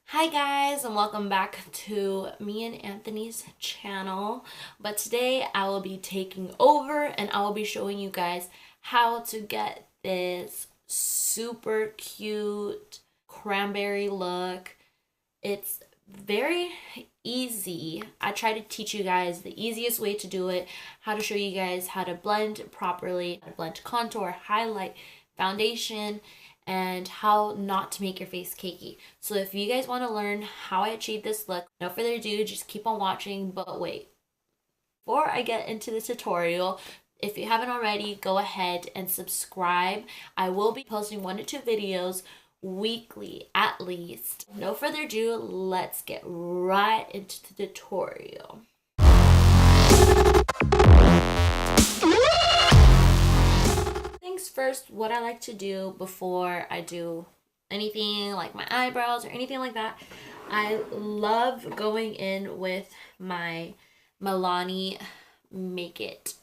Hi guys, and welcome back to me and Anthony's channel. But today I will be taking over and I will be showing you guys how to get this super cute cranberry look. It's very easy. I try to teach you guys the easiest way to do it, how to show you guys how to blend properly, how to blend contour, highlight, foundation, and how not to make your face cakey. So if you guys want to learn how I achieve this look, no further ado, just keep on watching. But wait, before I get into the tutorial, if you haven't already, go ahead and subscribe. I will be posting 1 to 2 videos weekly at least. No further ado, let's get right into the tutorial. Things first, what I like to do before I do anything like my eyebrows or anything like that, I love going in with my Milani Make It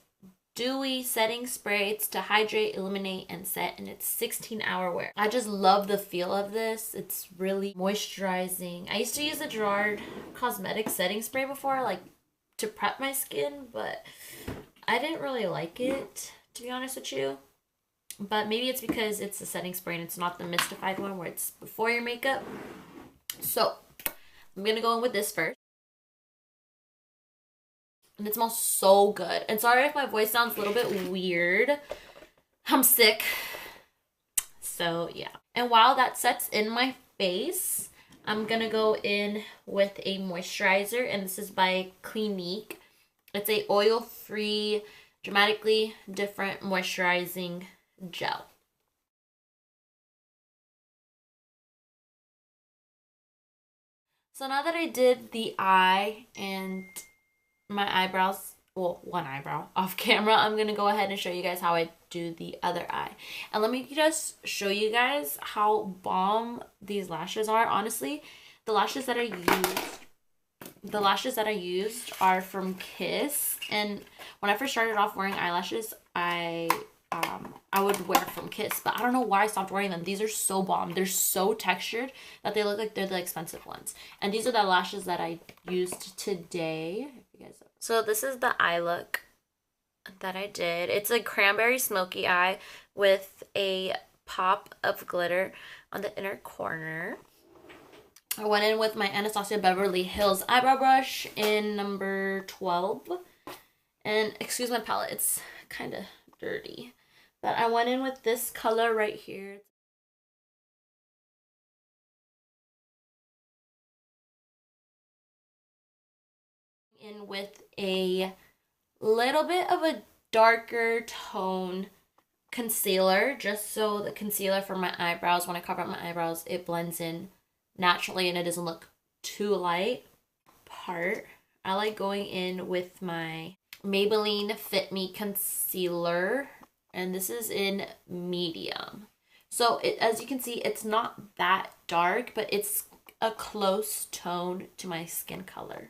Dewy setting spray. It's to hydrate, illuminate, and set, and it's 16-hour wear. I just love the feel of this. It's really moisturizing. I used to use the Colourpop Cosmetics setting spray before, like to prep my skin, but I didn't really like it, to be honest with you. But maybe it's because it's a setting spray and it's not the mystified one where it's before your makeup. So I'm gonna go in with this first. And it smells so good. And sorry if my voice sounds a little bit weird. I'm sick. So yeah. And while that sets in my face, I'm gonna go in with a moisturizer. And this is by Clinique. It's a oil-free, dramatically different moisturizing gel. So now that I did the eye and my eyebrows, well, one eyebrow off camera, I'm gonna go ahead and show you guys how I do the other eye. And let me just show you guys how bomb these lashes are. Honestly, the lashes that I used are from Kiss, and when I first started off wearing eyelashes, I would wear from Kiss, but I don't know why I stopped wearing them. These are so bomb. They're so textured that they look like they're the expensive ones. And these are the lashes that I used today. So this is the eye look that I did. It's a cranberry smoky eye with a pop of glitter on the inner corner. I went in with my Anastasia Beverly Hills eyebrow brush in number 12. And excuse my palette, it's kind of dirty. But I went in with this color right here. In with a little bit of a darker tone concealer, just so the concealer for my eyebrows, when I cover up my eyebrows, it blends in naturally and it doesn't look too light. I like going in with my Maybelline Fit Me concealer, and this is in medium. So as you can see, it's not that dark, but it's a close tone to my skin color.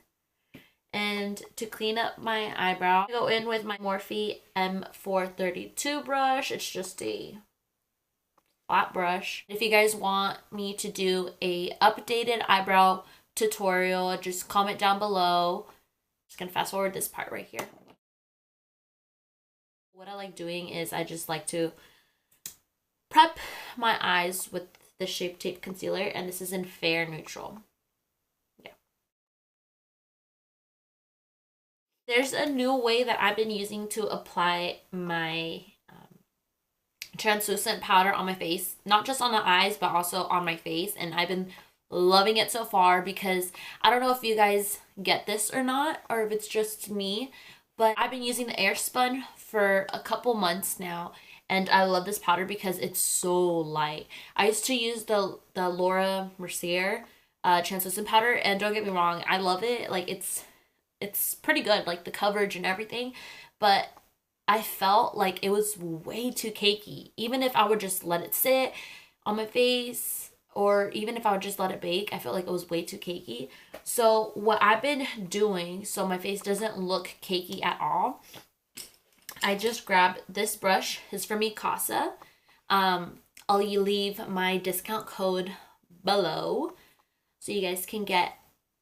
And to clean up my eyebrow, I go in with my Morphe M432 brush. It's just a flat brush. If you guys want me to do a updated eyebrow tutorial, just comment down below. Just gonna fast forward this part right here. What I like doing is I just like to prep my eyes with the Shape Tape concealer, and this is in Fair Neutral. Yeah. There's a new way that I've been using to apply my translucent powder on my face, not just on the eyes but also on my face, and I've been loving it so far because I don't know if you guys get this or not, or if it's just me, but I've been using the Airspun for a couple months now, and I love this powder because it's so light. I used to use the Laura Mercier translucent powder, and don't get me wrong, I love it. Like it's pretty good, like the coverage and everything, but I felt like it was way too cakey. Even if I would just let it sit on my face, or even if I would just let it bake, I felt like it was way too cakey. So what I've been doing, so my face doesn't look cakey at all, I just grabbed this brush. It's from Mikasa. I'll leave my discount code below. So you guys can get,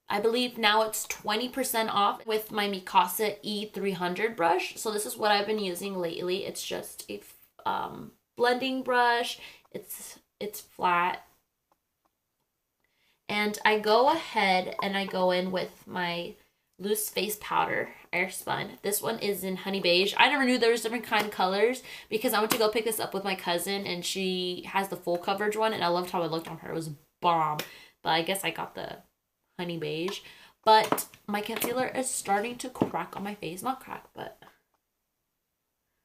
I believe now it's 20% off with my Mikasa E300 brush. So this is what I've been using lately. It's just a blending brush. It's flat. And I go ahead and I go in with my loose face powder, Airspun. This one is in Honey Beige. I never knew there was different kind of colors because I went to go pick this up with my cousin and she has the full coverage one and I loved how it looked on her. It was bomb. But I guess I got the Honey Beige. But my concealer is starting to crack on my face. Not crack, but...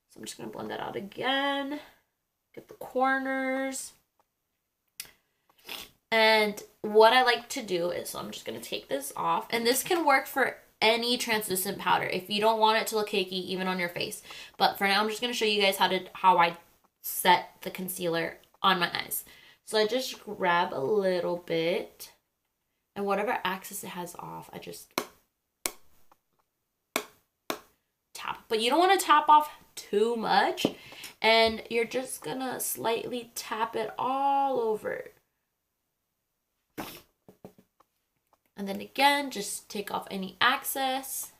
So I'm just going to blend that out again. Get the corners. And what I like to do is, so I'm just going to take this off. And this can work for any translucent powder if you don't want it to look cakey even on your face. But for now, I'm just going to show you guys how I set the concealer on my eyes. So I just grab a little bit, and whatever excess it has off, I just tap. But you don't want to tap off too much, and you're just going to slightly tap it all over. And then again, just take off any excess.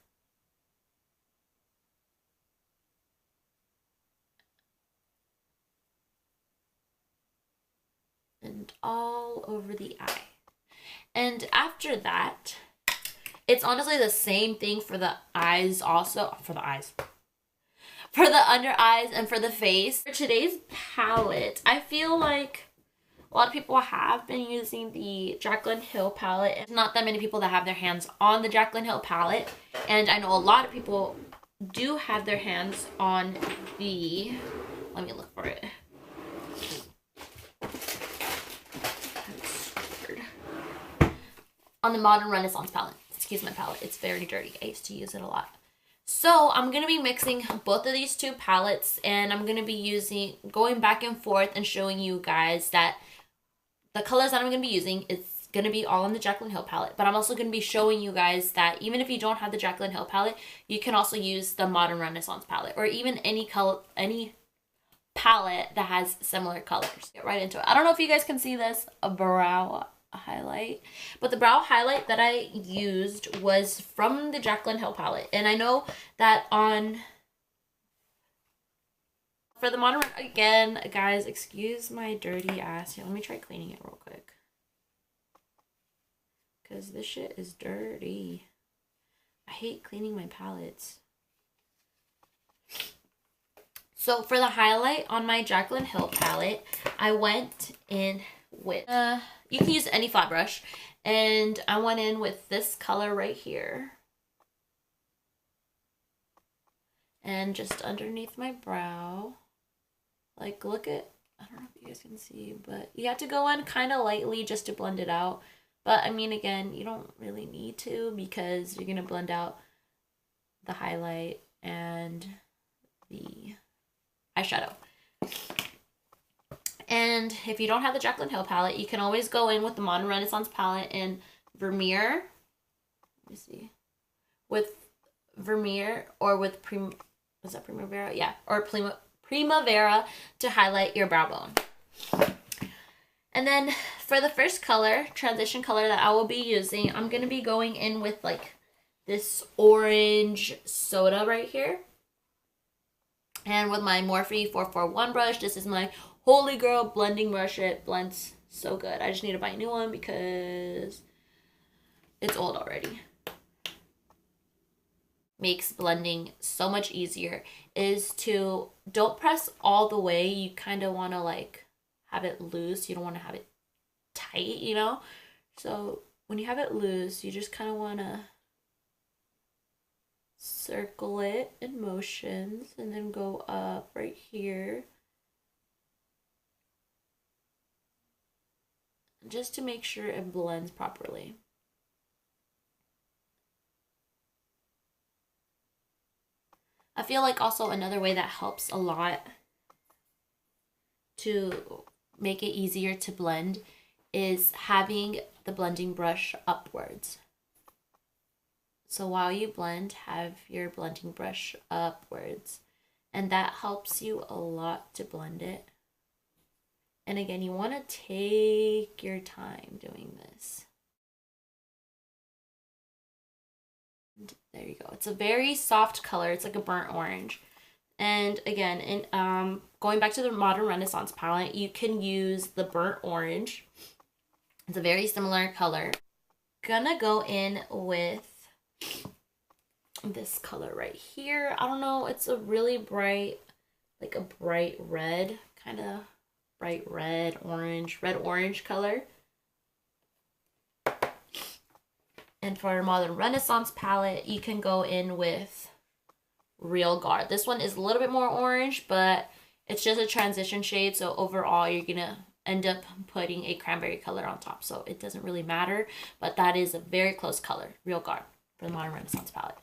And all over the eye. And after that, it's honestly the same thing for the eyes also. For the eyes. For the under eyes and for the face. For today's palette, I feel like a lot of people have been using the Jaclyn Hill palette. There's not that many people that have their hands on the Jaclyn Hill palette. And I know a lot of people do have their hands on the... Let me look for it. On the Modern Renaissance palette. Excuse my palette. It's very dirty. I used to use it a lot. So I'm going to be mixing both of these two palettes. And I'm going to be going back and forth and showing you guys that the colors that I'm going to be using is going to be all on the Jaclyn Hill palette. But I'm also going to be showing you guys that even if you don't have the Jaclyn Hill palette, you can also use the Modern Renaissance palette. Or even any palette that has similar colors. Get right into it. I don't know if you guys can see this. A brow highlight, but the brow highlight that I used was from the Jaclyn Hill palette, and I know that for the Modern, again guys, excuse my dirty ass here, let me try cleaning it real quick because this shit is dirty. I hate cleaning my palettes. So for the highlight on my Jaclyn Hill palette, I went in with you can use any flat brush, and I went in with this color right here and just underneath my brow, like, look at, I don't know if you guys can see, but you have to go in kind of lightly just to blend it out. But I mean, again, you don't really need to because you're gonna blend out the highlight and the eyeshadow. And if you don't have the Jaclyn Hill palette, you can always go in with the Modern Renaissance palette in Vermeer. Let me see. With Vermeer or with is that Primavera? Yeah, or Primavera to highlight your brow bone. And then for the first color, transition color that I will be using, I'm going to be going in with like this orange soda right here. And with my Morphe 441 brush, this is my Holy Girl blending brush. It blends so good. I just need to buy a new one because it's old already. Makes blending so much easier is to don't press all the way. You kind of want to like have it loose. You don't want to have it tight, you know? So when you have it loose, you just kind of want to circle it in motions and then go up right here. Just to make sure it blends properly. I feel like also another way that helps a lot to make it easier to blend is having the blending brush upwards. So while you blend, have your blending brush upwards. And that helps you a lot to blend it. And again, you want to take your time doing this. There you go. It's a very soft color. It's like a burnt orange. And again, in going back to the Modern Renaissance palette, you can use the burnt orange. It's a very similar color. Gonna go in with this color right here. I don't know, it's a really bright, like a bright red, kind of bright red orange color. And for a Modern Renaissance palette, you can go in with Real Guard. This one is a little bit more orange, but it's just a transition shade, so overall you're gonna end up putting a cranberry color on top, so it doesn't really matter, but that is a very close color, Real Guard, for the Modern Renaissance palette.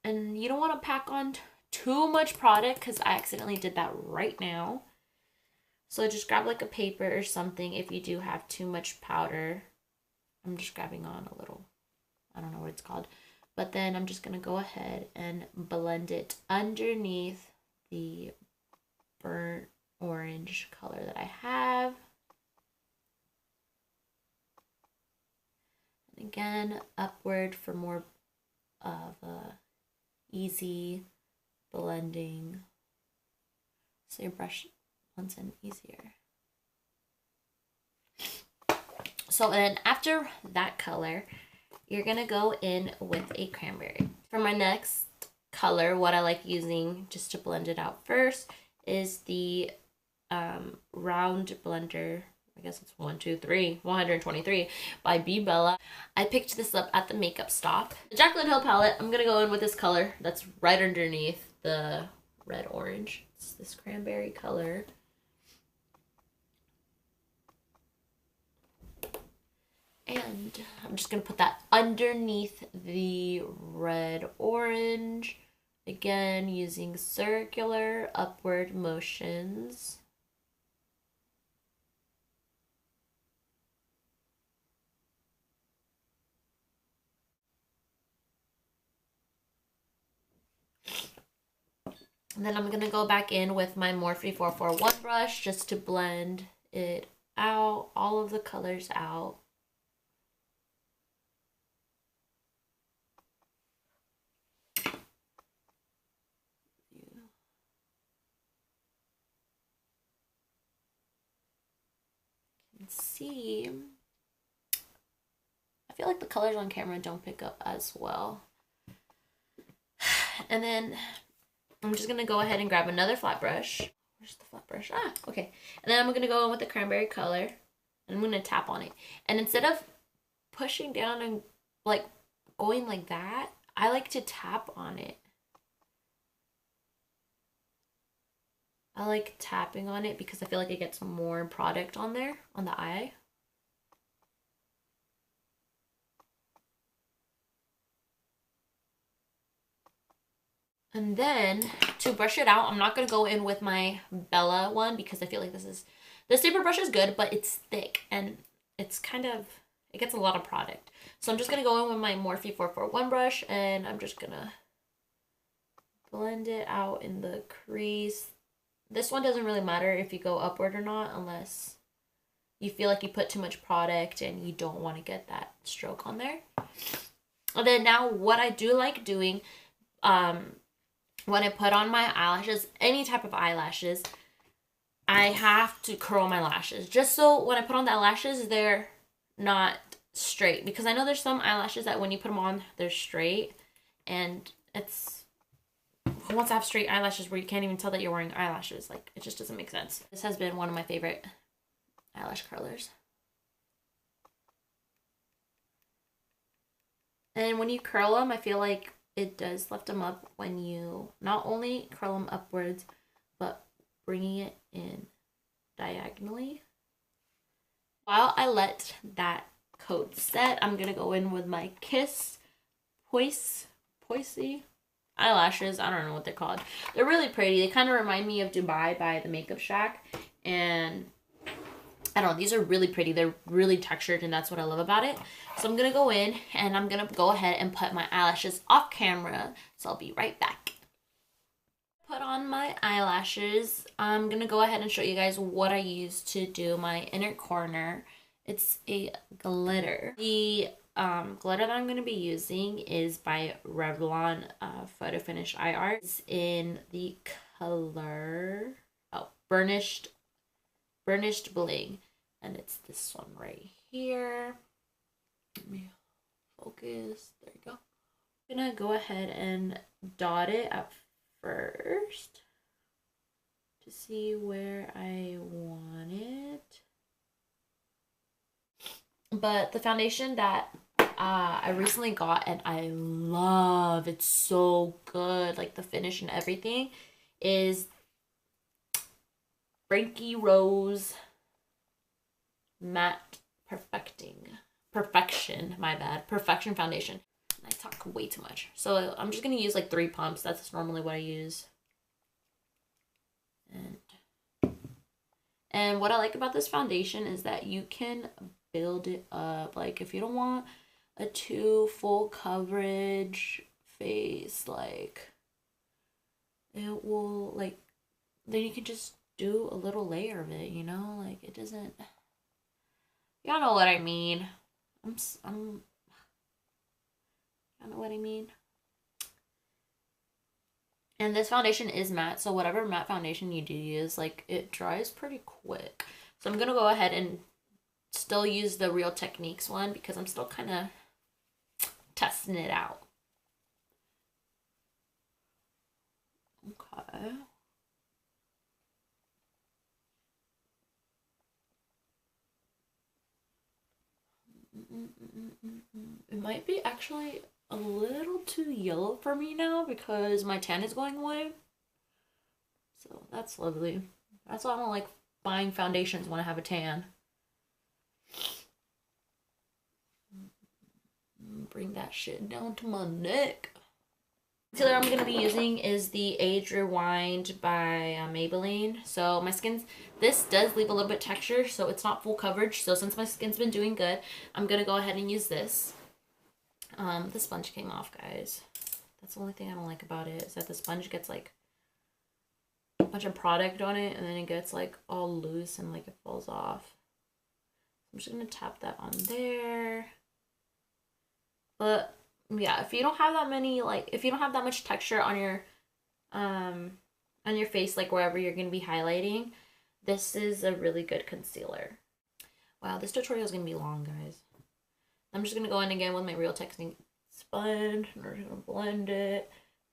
And you don't want to pack on too much product, because I accidentally did that right now. So just grab like a paper or something if you do have too much powder. I'm just grabbing on a little, I don't know what it's called. But then I'm just going to go ahead and blend it underneath the burnt orange color that I have. And again, upward for more of a easy blending, so your brush blends in easier. So then after that color, you're gonna go in with a cranberry. For my next color, what I like using just to blend it out first is the round blender. I guess it's 123 by B Bella. I picked this up at the makeup stop. The Jaclyn Hill palette, I'm gonna go in with this color that's right underneath the red orange. It's this cranberry color. And I'm just gonna put that underneath the red orange. Again, using circular upward motions. And then I'm going to go back in with my Morphe 441 brush just to blend it out, all of the colors out. You can see, I feel like the colors on camera don't pick up as well. And then I'm just going to go ahead and grab another flat brush. Where's the flat brush? Ah, okay. And then I'm going to go in with the cranberry color. And I'm going to tap on it. And instead of pushing down and like going like that, I like to tap on it. I like tapping on it because I feel like it gets more product on there, on the eye. And then to brush it out, I'm not going to go in with my Bella one because I feel like this paper brush is good, but it's thick and it's kind of, it gets a lot of product. So I'm just going to go in with my Morphe 441 brush and I'm just going to blend it out in the crease. This one doesn't really matter if you go upward or not unless you feel like you put too much product and you don't want to get that stroke on there. And then now what I do like doing, when I put on my eyelashes, any type of eyelashes, I have to curl my lashes. Just so when I put on the eyelashes, they're not straight. Because I know there's some eyelashes that when you put them on, they're straight. And it's, who wants to have straight eyelashes where you can't even tell that you're wearing eyelashes? Like, it just doesn't make sense. This has been one of my favorite eyelash curlers. And when you curl them, I feel like it does lift them up when you not only curl them upwards, but bringing it in diagonally. While I let that coat set, I'm going to go in with my Kiss Poise eyelashes. I don't know what they're called. They're really pretty. They kind of remind me of Dubai by the Makeup Shack. And I don't know, these are really pretty. They're really textured and that's what I love about it. So I'm going to go in and I'm going to go ahead and put my eyelashes off camera. So I'll be right back. Put on my eyelashes. I'm going to go ahead and show you guys what I use to do my inner corner. It's a glitter. The glitter that I'm going to be using is by Revlon Photo Finish Eye Art. It's in the color burnished bling, and it's this one right here. Let me focus. There you go. I'm gonna go ahead and dot it at first to see where I want it. But the foundation that I recently got and I love, it's so good, like the finish and everything, is Frankie Rose Matte Perfection, my bad, Perfection Foundation. I talk way too much. So I'm just going to use like 3 pumps. That's normally what I use. And what I like about this foundation is that you can build it up. Like if you don't want a too full coverage face, like it will, like, then you can just do a little layer of it, you know? Like it doesn't, y'all know what I mean. Y'all know what I mean. And this foundation is matte, so whatever matte foundation you do use, like, it dries pretty quick. So I'm gonna go ahead and still use the Real Techniques one because I'm still kind of testing it out. Okay. It might be actually a little too yellow for me now because my tan is going away. So that's lovely. That's why I don't like buying foundations when I have a tan. Bring that shit down to my neck. The concealer I'm going to be using is the Age Rewind by Maybelline. So my skin's, this does leave a little bit texture, so it's not full coverage. So since my skin's been doing good, I'm going to go ahead and use this. The sponge came off, guys. That's the only thing I don't like about it, is that the sponge gets like a bunch of product on it and then it gets like all loose and like it falls off. I'm just going to tap that on there. But yeah, if you don't have that many, like, if you don't have that much texture on your face, like wherever you're going to be highlighting, this is a really good concealer. Wow, this tutorial is going to be long, guys. I'm just going to go in again with my Real Techniques sponge, and we're just going to blend it.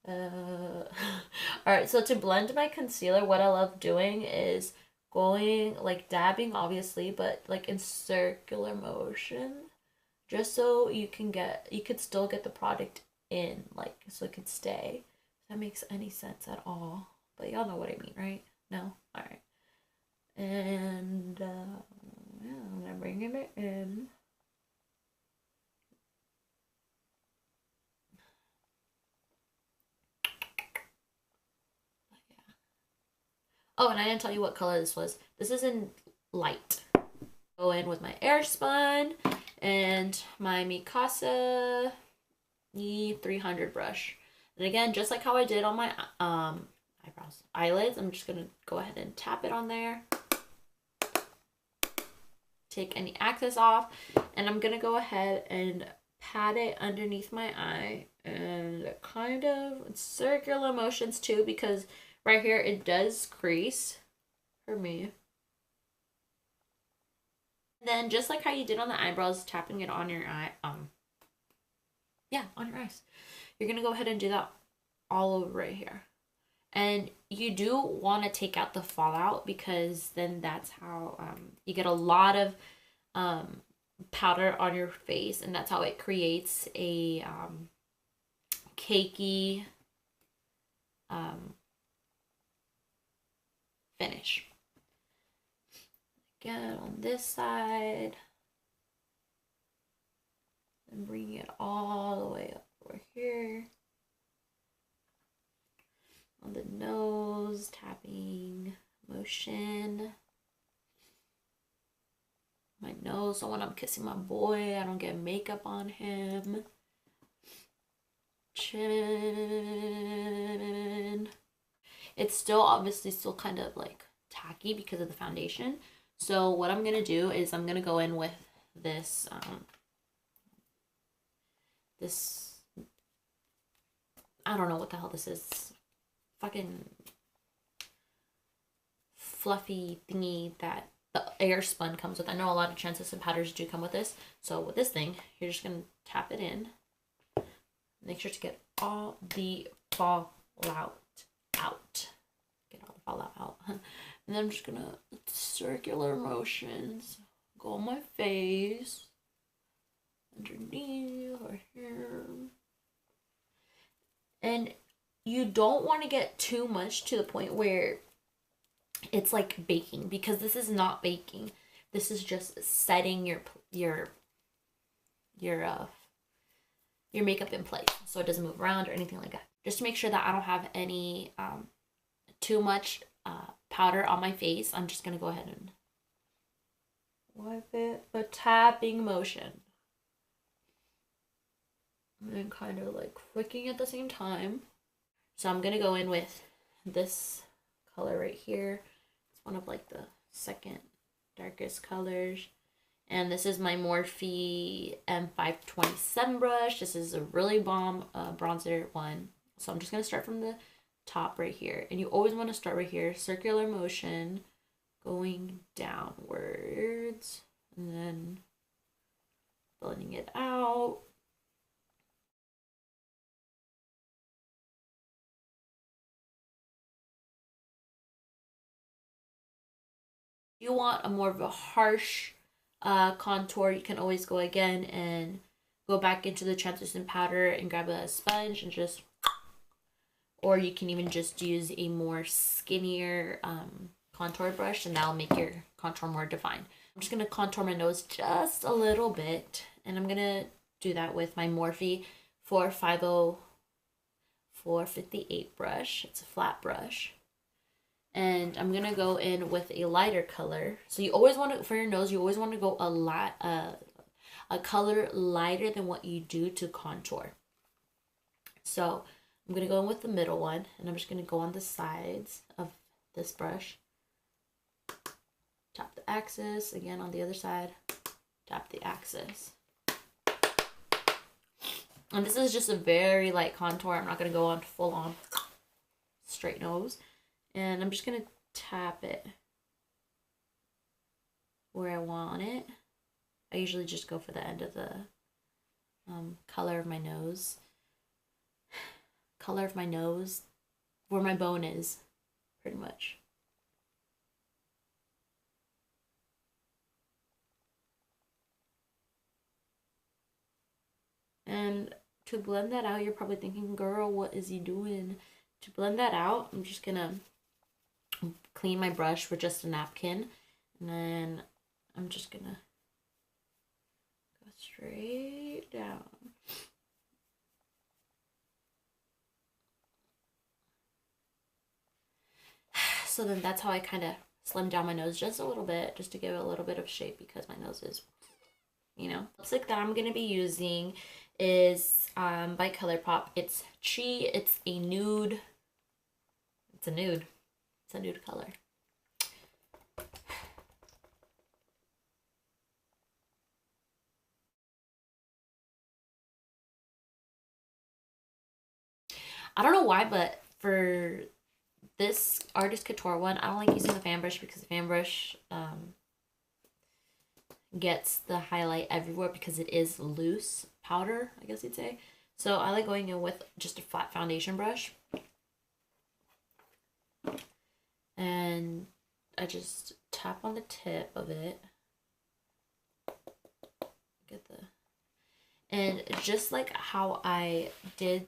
Alright, so to blend my concealer, what I love doing is going, like, dabbing, obviously, but like in circular motion. Just so you could still get the product in, like, so it could stay. If that makes any sense at all. But y'all know what I mean, right? No? Alright. And, yeah, I'm gonna bring it in. Yeah. Oh, and I didn't tell you what color this was. This is in light. Go in with my Airspun and my Mikasa E300 brush. And again, just like how I did on my eyelids, I'm just going to go ahead and tap it on there. Take any excess off. And I'm going to go ahead and pat it underneath my eye. And kind of circular motions too, because right here it does crease for me. Then just like how you did on the eyebrows, tapping it on your eye, yeah, on your eyes. You're gonna go ahead and do that all over right here. And you do want to take out the fallout because then that's how you get a lot of powder on your face, and that's how it creates a cakey finish. Again, on this side, and bring it all the way up over here. On the nose, tapping motion. My nose, so when I'm kissing my boy, I don't get makeup on him. Chin. It's still obviously still kind of like tacky because of the foundation. So what I'm going to do is I'm going to go in with this this, I don't know what the hell this is, fucking fluffy thingy that the Airspun comes with. I know a lot of translucent powders do come with this. So with this thing, you're just gonna tap it in. Make sure to get all the fallout out. Get all the fallout out. And then I'm just gonna circular motions go on my face, underneath or here. And you don't want to get too much to the point where it's like baking, because this is not baking. This is just setting your makeup in place so it doesn't move around or anything like that. Just to make sure that I don't have any too much powder on my face, I'm just gonna go ahead and wipe it, a tapping motion, and then kind of like flicking at the same time. So I'm gonna go in with this color right here. It's one of like the second darkest colors, and this is my Morphe M527 brush. This is a really bomb bronzer one. So I'm just gonna start from the top right here, and you always want to start right here, circular motion going downwards and then blending it out. You want a more of a harsh contour, you can always go again and go back into the translucent powder and grab a sponge and just, or you can even just use a more skinnier contour brush, and that'll make your contour more defined. I'm just gonna contour my nose just a little bit, and I'm gonna do that with my Morphe 450 458 brush. It's a flat brush. And I'm gonna go in with a lighter color. So you always want to, for your nose, you always want to go a color lighter than what you do to contour. So I'm gonna go in with the middle one, and I'm just gonna go on the sides of this brush. Tap the axis, again on the other side, tap the axis. And this is just a very light contour. I'm not gonna go on full on straight nose. And I'm just gonna tap it where I want it. I usually just go for the end of the color of my nose. Color of my nose, where my bone is, pretty much. And to blend that out, you're probably thinking, girl, what is he doing? To blend that out, I'm just gonna clean my brush with just a napkin, and then I'm just gonna go straight down. So then that's how I kind of slim down my nose just a little bit, just to give it a little bit of shape, because my nose is, you know. Lipstick that I'm gonna be using is by Colourpop. It's Chi. It's a nude. It's a nude. It's a nude color. I don't know why, but for this Artist Couture one, I don't like using the fan brush, because the fan brush gets the highlight everywhere, because it is loose powder, I guess you'd say. So I like going in with just a flat foundation brush. And I just tap on the tip of it. Get the, and just like how I did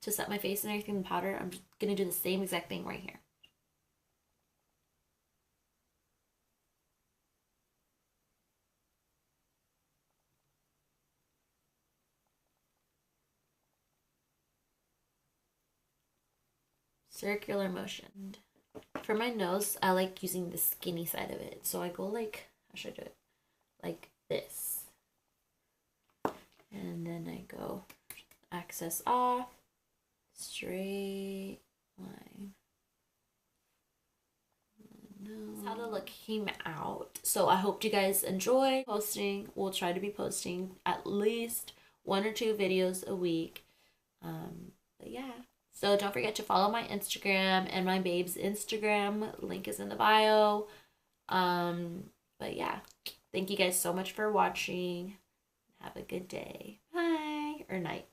to set my face and everything in powder, I'm just gonna do the same exact thing right here. Circular motion. For my nose, I like using the skinny side of it. So I go like, how should I do it? Like this. And then I go access off, straight line. This is how the look came out. So I hope you guys enjoy posting. We'll try to be posting at least 1 or 2 videos a week. But yeah. So don't forget to follow my Instagram and my babe's Instagram. Link is in the bio. But yeah. Thank you guys so much for watching. Have a good day. Bye. Or night.